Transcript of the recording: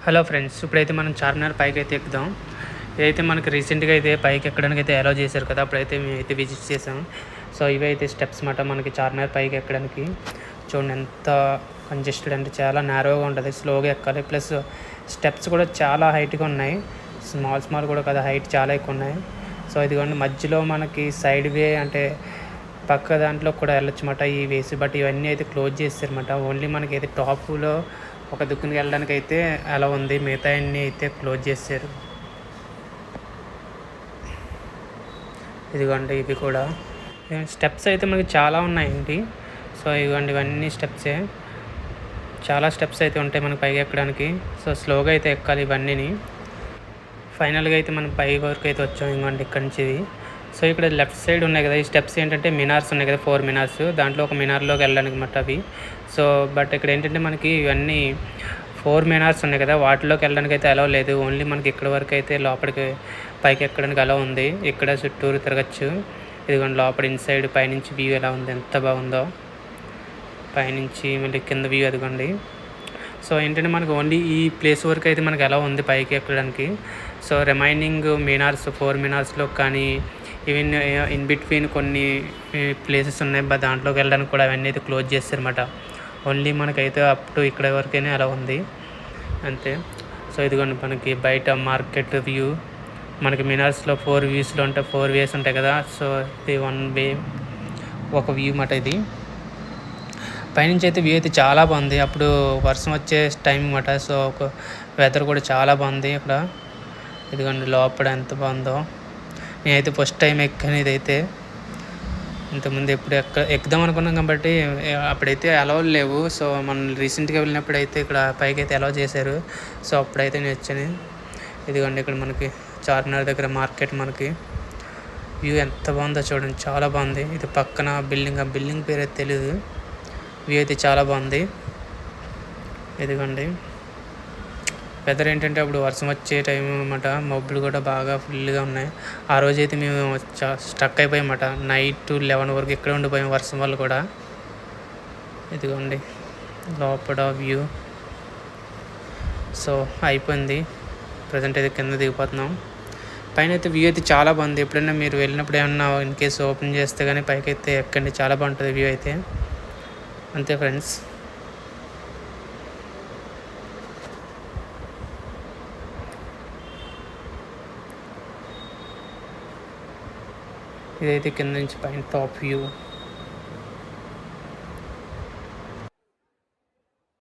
Hello friends, ఇప్పుడైతే మనం చార్మినార్ పైకి అయితే ఎక్కుదాం. ఇదైతే మనకి రీసెంట్గా అయితే పైకి ఎక్కడానికి అయితే అలౌ చేశారు కదా, అప్పుడైతే మేమైతే విజిట్ చేసాం. సో ఇవైతే స్టెప్స్ మాట మనకి చార్మినార్ పైకి ఎక్కడానికి. చూడండి ఎంత కంజెస్టెడ్ అంటే చాలా నేరోగా ఉంటుంది, స్లోగా ఎక్కాలి. ప్లస్ స్టెప్స్ కూడా చాలా హైట్గా ఉన్నాయి, స్మాల్ కూడా కదా, హైట్ చాలా ఎక్కువ ఉన్నాయి. సో ఇదిగోండి మధ్యలో మనకి సైడ్ వే అంటే పక్క దాంట్లో కూడా వెళ్ళొచ్చు అన్నమాట ఈ వేసి. బట్ ఇవన్నీ అయితే క్లోజ్ చేస్తారన్నమాట. ఓన్లీ మనకి అయితే టాప్లో ఒక దిక్కునికి వెళ్ళడానికి అయితే అలా ఉంది, మిగతా అన్నీ అయితే క్లోజ్ చేశారు. ఇదిగోండి ఇవి కూడా స్టెప్స్ అయితే మనకి చాలా ఉన్నాయండి. సో ఇదిగోండి ఇవన్నీ స్టెప్సే, చాలా స్టెప్స్ అయితే ఉంటాయి మనకి పైకి ఎక్కడానికి. సో స్లోగా అయితే ఎక్కాలి ఇవన్నీని. ఫైనల్గా అయితే మనం పై వరకు అయితే వచ్చాం. ఇంకోండి ఇక్కడ నుంచి. సో ఇక్కడ లెఫ్ట్ సైడ్ ఉన్నాయి కదా ఈ స్టెప్స్, ఏంటంటే మినార్స్ ఉన్నాయి కదా, 4 మినార్స్. దాంట్లో ఒక మినార్లోకి వెళ్ళడానికి అన్నమాట అవి. సో బట్ ఇక్కడ ఏంటంటే మనకి ఇవన్నీ 4 మినార్స్ ఉన్నాయి కదా, వాటిలోకి వెళ్ళడానికి అయితే అలౌ లేదు. ఓన్లీ మనకి ఇక్కడ వరకు అయితే లోపలికి పైకి ఎక్కడానికి అలౌ ఉంది. ఇక్కడ చుట్టూరు తిరగచ్చు. ఇదిగోండి లోపల ఇన్సైడ్ పైనుంచి వ్యూ ఎలా ఉంది, ఎంత బాగుందో. పైనుంచి మళ్ళీ కింద వ్యూ అదిగోండి. సో ఏంటంటే మనకి ఓన్లీ ఈ ప్లేస్ వరకు అయితే మనకి ఎలా ఉంది పైకి ఎక్కడానికి. సో రిమైనింగ్ మినార్స్ 4 మినార్స్లో కానీ ఈవెన్ ఇన్ బిట్వీన్ కొన్ని ప్లేసెస్ ఉన్నాయి, దాంట్లోకి వెళ్ళడానికి కూడా అవన్నీ అయితే క్లోజ్ చేస్తారన్నమాట. ఓన్లీ మనకైతే అప్ టు ఇక్కడ వరకైనా అలా ఉంది అంతే. సో ఇదిగోండి మనకి బయట మార్కెట్ వ్యూ. మనకి మినార్స్లో 4 వ్యూస్లో ఉంటాయి, 4 వేస్ ఉంటాయి కదా. సో ఇది 1 వే ఒక వ్యూ అన్నమాట ఇది. పైనుంచి అయితే వ్యూ అయితే చాలా బాగుంది. అప్పుడు వర్షం వచ్చే టైం అన్నమాట. సో ఒక వెదర్ కూడా చాలా బాగుంది ఇక్కడ. ఇదిగోండి లోపల ఎంత బాగుందో. నేనైతే ఫస్ట్ టైం ఎక్కాను ఇదైతే. ఇంతకుముందు ఎప్పుడు ఎక్కుదాం అనుకున్నాం కాబట్టి అప్పుడైతే అలౌ లేవు. సో మనం రీసెంట్గా వెళ్ళినప్పుడు అయితే ఇక్కడ పైకి అయితే అలౌ చేశారు. సో అప్పుడైతే నేను వచ్చాను. ఇదిగోండి ఇక్కడ మనకి చార్మినార్ దగ్గర మార్కెట్. మనకి వ్యూ ఎంత బాగుందో చూడండి, చాలా బాగుంది. ఇది పక్కన బిల్డింగ్, ఆ బిల్డింగ్ పేరు అయితే తెలీదు. వ్యూ అయితే చాలా బాగుంది. ఇదిగోండి వెదర్ ఏంటంటే అప్పుడు వర్షం వచ్చే టైం అన్నమాట. మబ్బులు కూడా బాగా ఫుల్గా ఉన్నాయి. ఆ రోజైతే మేము స్టక్ అయిపోయామన్నమాట. నైట్ 11 వరకు ఇక్కడే ఉండిపోయాం వర్షం వల్ల కూడా. ఇదిగోండి లోపల వ్యూ. సో అయిపోయింది, ప్రజెంట్ అయితే కింద దిగిపోతున్నాం. పైన అయితే వ్యూ అయితే చాలా బాగుంది. ఎప్పుడైనా మీరు వెళ్ళినప్పుడు ఏమన్నా ఇన్ కేసు ఓపెన్ చేస్తే కానీ పైకి అయితే ఎక్కండి, చాలా బాగుంటుంది వ్యూ అయితే. అంతే ఫ్రెండ్స్. ఇదైతే కింద నుంచి పైన టాప్ వ్యూ.